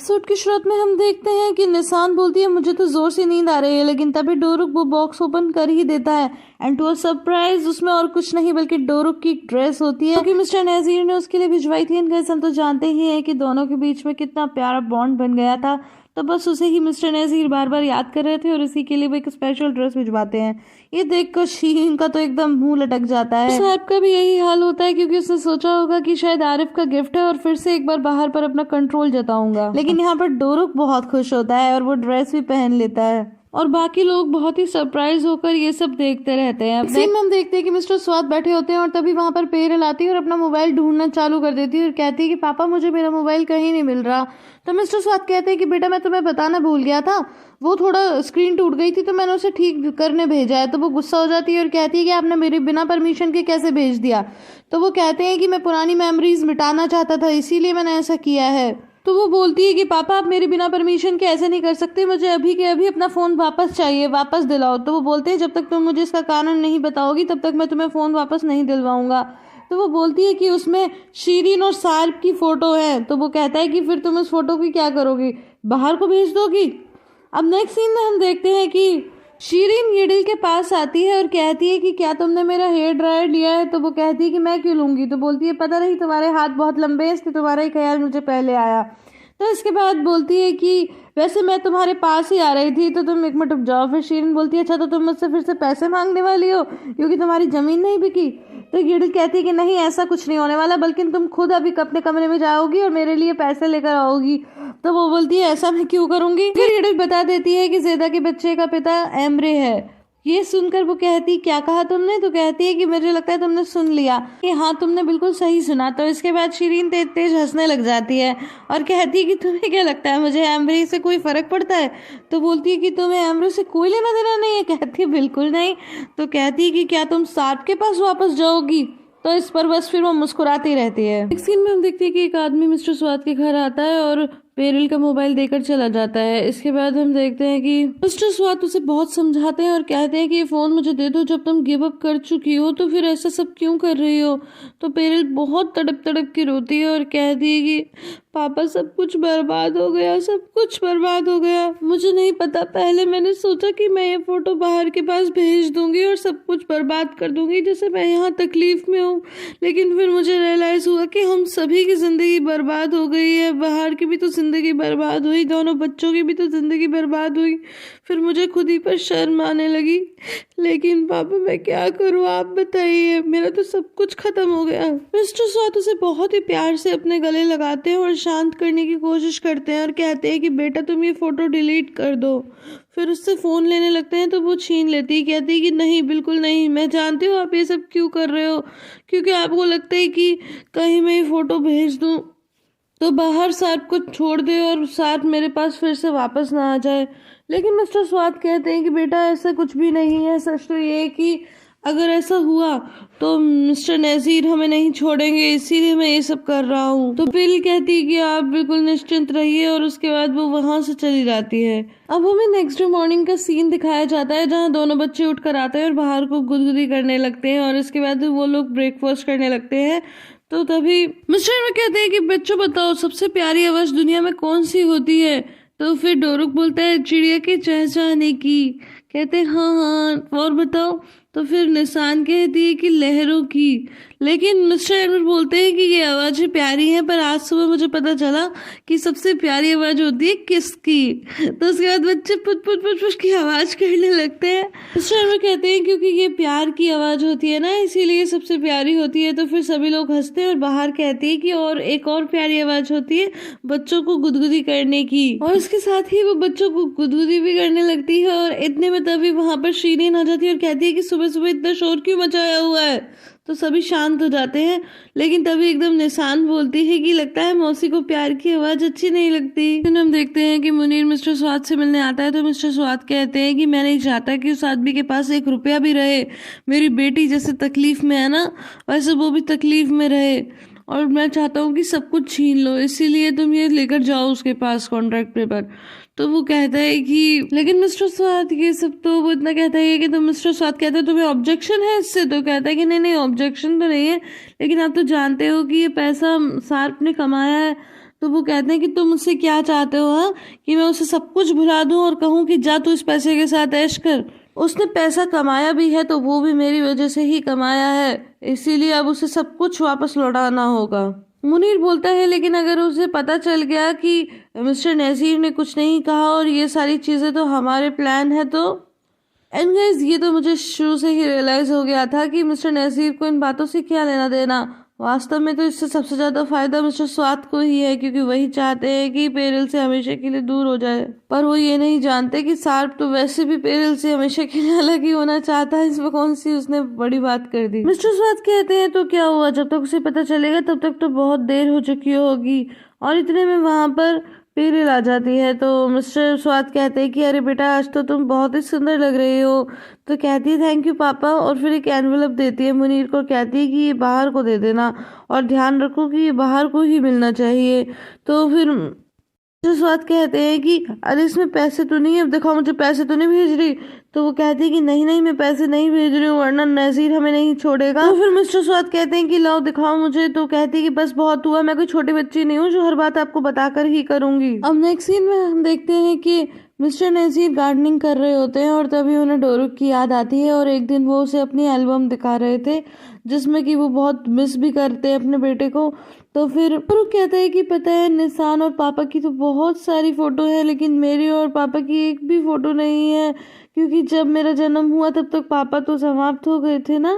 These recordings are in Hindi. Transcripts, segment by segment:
एपिसोड की शुरुआत में हम देखते हैं कि निसान बोलती है मुझे तो जोर से नींद आ रही है, लेकिन तभी डोरुक वो बॉक्स ओपन कर ही देता है एंड टू अ सरप्राइज उसमें और कुछ नहीं बल्कि डोरुक की ड्रेस होती है क्योंकि मिस्टर नजीर ने उसके लिए भिजवाई थी। एंड हम तो जानते ही हैं कि दोनों के बीच में कितना प्यारा बॉन्ड बन गया था, तो बस उसे ही मिस्टर नजीर बार बार याद कर रहे थे और इसी के लिए वो एक स्पेशल ड्रेस भिजवाते हैं। ये देखकर शीरीन का तो एकदम मुंह लटक जाता है। साहब का भी यही हाल होता है क्योंकि उसने सोचा होगा कि शायद आरिफ का गिफ्ट है और फिर से एक बार बाहर पर अपना कंट्रोल जताऊंगा, लेकिन यहाँ पर डोरुक बहुत खुश होता है और वो ड्रेस भी पहन लेता है और बाकी लोग बहुत ही सरप्राइज होकर ये सब देखते रहते हैं। सीन में हम देखते हैं कि मिस्टर स्वाद बैठे होते हैं और तभी वहां पर पेरल आती है और अपना मोबाइल ढूंढना चालू कर देती है और कहती है कि पापा मुझे मेरा मोबाइल कहीं नहीं मिल रहा। तो मिस्टर स्वाद कहते हैं कि बेटा मैं तुम्हें बताना भूल गया था, वो थोड़ा स्क्रीन टूट गई थी तो मैंने उसे ठीक करने भेजा है। तो वो गुस्सा हो जाती है और कहती है कि आपने मेरे बिना परमिशन के कैसे भेज दिया। तो वो कहते हैं कि मैं पुरानी मेमोरीज मिटाना चाहता था इसीलिए मैंने ऐसा किया है। तो वो बोलती है कि पापा आप मेरे बिना परमिशन के ऐसे नहीं कर सकते, मुझे अभी के अभी अपना फ़ोन वापस चाहिए, वापस दिलाओ। तो वो बोलते हैं जब तक तुम मुझे इसका कारण नहीं बताओगी तब तक मैं तुम्हें फ़ोन वापस नहीं दिलवाऊंगा। तो वो बोलती है कि उसमें शीरीन और सार्प की फ़ोटो है। तो वो कहता है कि फिर तुम उस फोटो की क्या करोगी, बाहर को भेज दोगी। अब नेक्स्ट सीन में हम देखते हैं कि शीरीन येडिल के पास आती है और कहती है कि क्या तुमने मेरा हेयर ड्रायर लिया है। तो वो कहती है कि मैं क्यों लूंगी। तो बोलती है पता नहीं तुम्हारे हाथ बहुत लंबे हैं इसलिए तुम्हारा ही ख्याल मुझे पहले आया। तो इसके बाद बोलती है कि वैसे मैं तुम्हारे पास ही आ रही थी तो तुम एक मिनट रुक जाओ। फिर शीरीन बोलती है अच्छा तो तुम मुझसे फिर से पैसे मांगने वाली हो क्योंकि तुम्हारी जमीन नहीं बिकी। तो येडिल कहती है कि नहीं ऐसा कुछ नहीं होने वाला, बल्कि तुम खुद अभी अपने कमरे में जाओगी और मेरे लिए पैसे लेकर आओगी। तो वो बोलती है ऐसा मैं क्यों करूंगी। फिर येडिल बता देती है कि ज़ेदा के बच्चे का पिता एमरे है। ये सुनकर वो कहती क्या कहा तुमने। तो कहती है कि मुझे लगता है तुमने सुन लिया। कि हाँ तुमने बिल्कुल सही सुना। तो इसके बाद शीरीन तेज तेज हंसने लग जाती है और कहती है कि तुम्हें क्या लगता है मुझे एमरे से कोई फर्क पड़ता है। तो बोलती है कि तुम्हें एमरे से कोई लेना देना नहीं है। कहती है बिल्कुल नहीं। तो कहती है कि क्या तुम सार्प के पास वापस जाओगी। तो इस पर बस फिर वो मुस्कुराती रहती है। एक सीन में हम देखते हैं कि एक आदमी मिस्टर स्वाद के घर आता है और पेरिल का मोबाइल देकर चला जाता है। इसके बाद हम देखते हैं कि मिस्टर स्वाद उसे बहुत समझाते हैं और कहते हैं कि ये फ़ोन मुझे दे दो, जब तुम गिव अप कर चुकी हो तो फिर ऐसा सब क्यों कर रही हो। तो पेरिल बहुत तड़प तड़प के रोती है और कहती है कि पापा सब कुछ बर्बाद हो गया, सब कुछ बर्बाद हो गया। मुझे नहीं पता, पहले मैंने सोचा कि मैं ये फ़ोटो बाहर के पास भेज दूंगी और सब कुछ बर्बाद कर दूंगी जैसे मैं यहाँ तकलीफ़ में हूँ, लेकिन फिर मुझे रियलाइज़ हुआ कि हम सभी की ज़िंदगी बर्बाद हो गई है। बाहर की भी तो ज़िंदगी बर्बाद हुई, दोनों बच्चों की भी तो ज़िंदगी बर्बाद हुई। फिर मुझे खुद ही पर शर्म आने लगी। लेकिन पापा मैं क्या करूँ, आप बताइए, मेरा तो सब कुछ ख़त्म हो गया। मिस्टर स्वाद उसे बहुत ही प्यार से अपने गले लगाते हैं और शांत करने की कोशिश करते हैं और कहते हैं कि बेटा तुम ये फ़ोटो डिलीट कर दो। फिर उससे फ़ोन लेने लगते हैं तो वो छीन लेती है। कहती है कि नहीं बिल्कुल नहीं, मैं जानती हूँ आप ये सब क्यों कर रहे हो, क्योंकि आपको लगता है कि कहीं मैं ये फ़ोटो भेज दूँ तो बाहर सार्प को छोड़ दे और सार्प मेरे पास फिर से वापस ना आ जाए। लेकिन मिस्टर स्वाद कहते हैं कि बेटा ऐसा कुछ भी नहीं है, सच तो ये है कि अगर ऐसा हुआ तो मिस्टर नज़ीर हमें नहीं छोड़ेंगे, इसीलिए मैं ये सब कर रहा हूँ। तो पेरिल कहती है कि आप बिल्कुल निश्चिंत रहिए और उसके बाद वो वहाँ से चली जाती है। अब हमें नेक्स्ट डे मॉर्निंग का सीन दिखाया जाता है जहाँ दोनों बच्चे उठकर आते हैं और बाहर को गुदगुदी करने लगते हैं और इसके बाद वो लोग ब्रेकफास्ट करने लगते हैं। तो तभी मिस्टर में कहते हैं कि बच्चों बताओ सबसे प्यारी आवाज़ दुनिया में कौन सी होती है। तो फिर डोरुक बोलता है चिड़िया के चहचहाने की। कहते हैं हाँ हाँ और बताओ। तो फिर निशान कहती है कि लहरों की। लेकिन मिस्टर एडमंड बोलते हैं कि ये आवाज़ें प्यारी हैं पर आज सुबह मुझे पता चला कि सबसे प्यारी आवाज़ होती है किसकी। तो उसके बाद बच्चे पुट पुट पुट पुट की आवाज़ करने लगते हैं। मिस्टर एडमंड कहते हैं क्योंकि ये प्यार की आवाज़ होती है ना इसीलिए सबसे प्यारी होती है। तो फिर सभी लोग हंसते हैं और बाहर कहती है कि और एक और प्यारी आवाज़ होती है बच्चों को गुदगुदी करने की। और उसके साथ ही वो बच्चों को गुदगुदी भी करने लगती है और इतने में तभी वहाँ पर शीरीन आ जाती है और कहती है कि सुबह सुबह इतना शोर क्यों मचाया हुआ है। तो सभी शांत हो जाते हैं। लेकिन तभी एकदम निशान बोलती है कि लगता है मौसी को प्यार की आवाज़ अच्छी नहीं लगती। फिर हम देखते हैं कि मुनीर मिस्टर स्वाद से मिलने आता है। तो मिस्टर स्वाद कहते हैं कि मैं नहीं चाहता कि उस आदमी के पास एक रुपया भी रहे। मेरी बेटी जैसे तकलीफ़ में है ना वैसे वो भी तकलीफ़ में रहे और मैं चाहता हूँ कि सब कुछ छीन लो, इसीलिए तुम ये लेकर जाओ उसके पास कॉन्ट्रैक्ट पेपर। तो वो कहता है कि लेकिन मिस्टर स्वाद ये सब, तो वो इतना कहता है कि तो मिस्टर स्वाद कहता है तुम्हें ऑब्जेक्शन है इससे। तो कहता है कि नहीं ऑब्जेक्शन तो नहीं है, लेकिन आप तो जानते हो कि ये पैसा सार्प ने कमाया है। तो वो कहते हैं कि तुम मुझसे क्या चाहते हो, हाँ, कि मैं उसे सब कुछ भुला दूं और कहूं कि जा तू इस पैसे के साथ ऐश कर। उसने पैसा कमाया भी है तो वो भी मेरी वजह से ही कमाया है, इसीलिए अब उसे सब कुछ वापस लौटाना होगा। मुनीर बोलता है लेकिन अगर उसे पता चल गया कि मिस्टर नज़ीर ने कुछ नहीं कहा और ये सारी चीज़ें तो हमारे प्लान है तो। एंड गाइस, ये तो मुझे शुरू से ही रियलाइज हो गया था कि मिस्टर नज़ीर को इन बातों से क्या लेना देना। वास्तव में तो इससे सबसे ज्यादा फायदा मिस्टर स्वात को ही है, क्योंकि वही चाहते हैं कि पेरिल से हमेशा के लिए दूर हो जाए। पर वो ये नहीं जानते कि सार्प तो वैसे भी पेरिल से हमेशा के लिए अलग ही होना चाहता है। इसमें कौन सी उसने बड़ी बात कर दी। मिस्टर स्वात कहते हैं तो क्या हुआ, जब तक उसे पता चलेगा तब तक तो बहुत देर हो चुकी होगी। और इतने में वहां पर पेरिल आ जाती है। तो मिस्टर स्वात कहते हैं कि अरे बेटा, आज तो तुम बहुत ही सुंदर लग रही हो। तो कहती है थैंक यू पापा, और फिर एक एनवेलप देती है मुनीर को, कहती है कि ये बाहर को दे देना और ध्यान रखो कि ये बाहर को ही मिलना चाहिए। तो फिर मिस्टर स्वात कहते हैं कि अरे इसमें पैसे तो नहीं है, देखो मुझे पैसे तो नहीं भेज रही। तो वो कहती है कि नहीं नहीं, मैं पैसे नहीं भेज रही हूँ वरना नज़ीर हमें नहीं छोड़ेगा। तो फिर मिस्टर स्वात कहते हैं कि लाओ दिखाओ मुझे। तो कहती है कि बस बहुत हुआ, मैं कोई छोटी बच्ची नहीं हूँ जो हर बात आपको बताकर ही करूंगी। अब नेक्स्ट सीन में हम देखते हैं कि मिस्टर नज़ीर गार्डनिंग कर रहे होते हैं और तभी उन्हें डोरुक की याद आती है। और एक दिन वो उसे अपनी एल्बम दिखा रहे थे जिसमें कि वो बहुत मिस भी करते हैं अपने बेटे को। तो फिर डोरुक कहता है कि पता है, निशान और पापा की तो बहुत सारी फोटो है लेकिन मेरी और पापा की एक भी फोटो नहीं है, क्योंकि जब मेरा जन्म हुआ तब तक पापा तो समाप्त हो गए थे ना,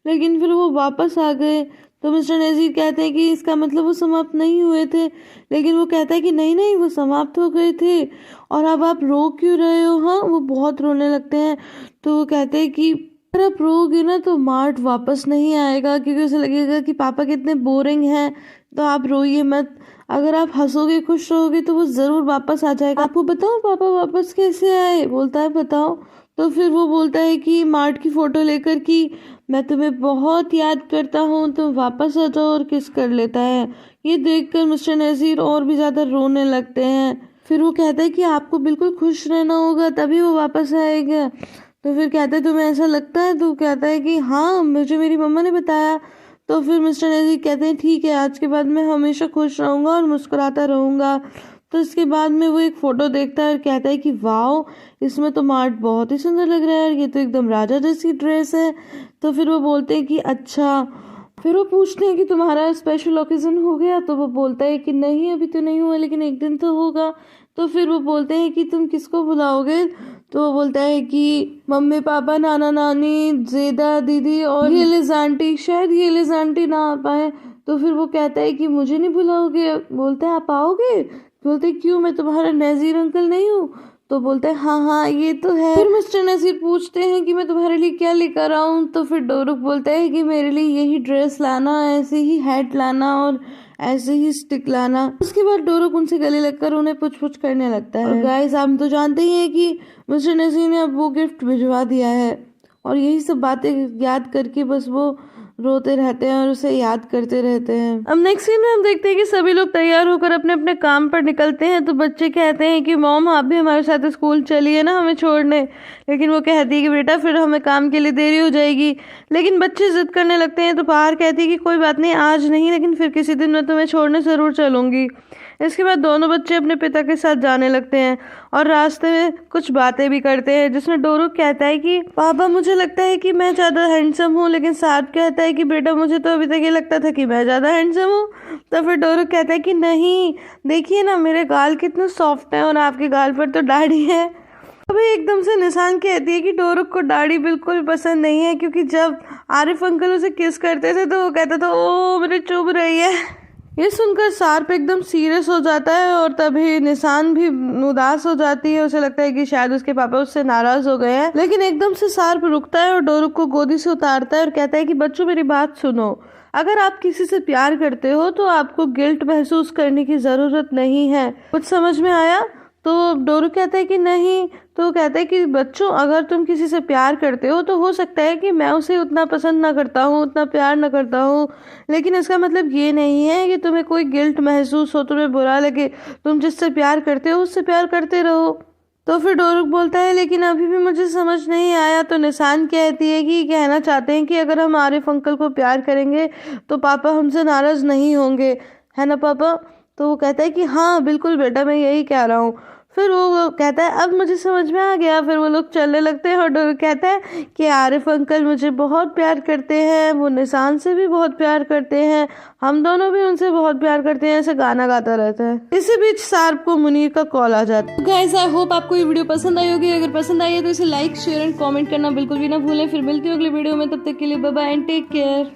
लेकिन फिर वो वापस आ गए। तो मिस्टर नज़ीर कहते हैं कि इसका मतलब वो समाप्त नहीं हुए थे, लेकिन वो कहता है कि नहीं नहीं, वो समाप्त हो गए थे। और अब आप रो क्यों रहे हो? हाँ, वो बहुत रोने लगते हैं। तो वो कहते हैं कि अगर आप रोगे ना तो मार्ट वापस नहीं आएगा, क्योंकि उसे लगेगा कि पापा कितने बोरिंग हैं। तो आप रोइए मत, अगर आप हंसोगे खुश रहोगे तो वो जरूर वापस आ जाएगा। आपको बताओ पापा वापस कैसे आए? बोलता है बताओ। तो फिर वो बोलता है कि मार्ट की फोटो लेकर कि मैं तुम्हें बहुत याद करता हूँ, तुम वापस आ जाओ, और किस कर लेता है। ये देखकर मिस्टर नज़ीर और भी ज्यादा रोने लगते हैं। फिर वो कहता है कि आपको बिल्कुल खुश रहना होगा तभी वो वापस आएगा। तो फिर कहता है तुम्हें ऐसा लगता है? तो कहता है कि हाँ, मुझे मेरी मम्मा ने बताया। तो फिर मिस्टर नज़ीर कहते हैं ठीक है, आज के बाद मैं हमेशा खुश रहूंगा और मुस्कुराता रहूंगा। तो इसके बाद में वो एक फोटो देखता है और कहता है कि वाओ, इसमें तो मार्ट बहुत ही सुंदर लग रहा है, ये तो एकदम राजा जैसी ड्रेस है। तो फिर वो बोलते हैं कि अच्छा। फिर वो पूछते हैं कि तुम्हारा स्पेशल ओकेजन हो गया? तो वो बोलता है कि नहीं, अभी तो नहीं हुआ, लेकिन एक दिन तो होगा। तो फिर वो बोलते हैं कि तुम किसको बुलाओगे? तो वो बोलता है कि मम्मी पापा, नाना नानी, जेदा दीदी और ये लिज आंटी। शायद ये लिज आंटी ना आ पाए। तो फिर वो कहता है कि मुझे नहीं बुलाओगे? बोलता है आप आओगे? बोलते क्यों, मैं तुम्हारा नज़ीर अंकल नहीं हूँ? तो बोलते हैं हाँ हाँ ये तो है। फिर मिस्टर नज़ीर पूछते हैं कि मैं तुम्हारे लिए क्या लेकर आऊँ? तो फिर डोरुक बोलता है कि मेरे लिए यही ड्रेस लाना, ऐसे ही हैट लाना और ऐसे ही स्टिक लाना। उसके बाद डोरुक उनसे गले लगकर उन्हें पुछ पुछ करने लगता है। और गाइस, हम तो जानते ही हैं कि मिस्टर नज़ीर ने अब वो गिफ्ट भिजवा दिया है, और यही सब बातें याद करके बस वो रोते रहते हैं और उसे याद करते रहते हैं। अब नेक्स्ट सीन में हम देखते हैं कि सभी लोग तैयार होकर अपने अपने काम पर निकलते हैं। तो बच्चे कहते हैं कि मॉम आप भी हमारे साथ स्कूल चलिए ना हमें छोड़ने, लेकिन वो कहती है कि बेटा फिर हमें काम के लिए देरी हो जाएगी। लेकिन बच्चे जिद करने लगते हैं। तो बाहर कहती है कि कोई बात नहीं, आज नहीं लेकिन फिर किसी दिन मैं तुम्हें छोड़ने जरूर चलूंगी। इसके बाद दोनों बच्चे अपने पिता के साथ जाने लगते हैं और रास्ते में कुछ बातें भी करते हैं, जिसमें डोरुक कहता है कि पापा मुझे लगता है कि मैं ज़्यादा हैंडसम हूँ, लेकिन सार्प कहता है कि बेटा मुझे तो अभी तक ये लगता था कि मैं ज़्यादा हैंडसम हूँ। तो फिर डोरुक कहता है कि नहीं, देखिए ना मेरे गाल कितने सॉफ्ट हैं और आपके गाल पर तो दाढ़ी है। अभी एकदम से निशान कहती है कि डोरुक को दाढ़ी बिल्कुल पसंद नहीं है, क्योंकि जब आरिफ अंकल उसे किस करते थे तो वो कहता था ओ मुझे चुभ रही है। ये सुनकर सार्प एकदम सीरियस हो जाता है और तभी निशान भी उदास हो जाती है। उसे लगता है कि शायद उसके पापा उससे नाराज हो गए हैं। लेकिन एकदम से सार्प रुकता है और डोरुक को गोदी से उतारता है और कहता है कि बच्चों मेरी बात सुनो, अगर आप किसी से प्यार करते हो तो आपको गिल्ट महसूस करने की जरूरत नहीं है। कुछ समझ में आया? तो डोरुक कहता है कि नहीं। तो कहता है कि बच्चों अगर तुम किसी से प्यार करते हो तो हो सकता है कि मैं उसे उतना पसंद ना करता हूँ, उतना प्यार ना करता हूँ, लेकिन इसका मतलब ये नहीं है कि तुम्हें कोई गिल्ट महसूस हो, तुम्हें बुरा लगे। तुम जिससे प्यार करते हो उससे प्यार करते रहो। तो फिर डोरुक बोलता है लेकिन अभी भी मुझे समझ नहीं आया। तो निशान कहती है कि कहना चाहते हैं कि अगर हम आरिफ अंकल को प्यार करेंगे तो पापा हमसे नाराज नहीं होंगे, है ना पापा? तो वो कहता है कि हाँ बिल्कुल बेटा, मैं यही कह रहा हूँ। फिर वो कहता है अब मुझे समझ में आ गया। फिर वो लोग चलने लगते हैं और डोरक कहता है कि आरिफ अंकल मुझे बहुत प्यार करते हैं, वो निशान से भी बहुत प्यार करते हैं, हम दोनों भी उनसे बहुत प्यार करते हैं, ऐसे गाना गाता रहता है। इसी बीच सार्प को मुनीर का कॉल आ जाता है। गाइस आई होप आपको ये वीडियो पसंद आई होगी। अगर पसंद आई है तो इसे लाइक शेयर एंड कमेंट करना बिल्कुल भी ना भूलें। फिर मिलती हूँ अगली वीडियो में, तब तक के लिए bye bye and take care.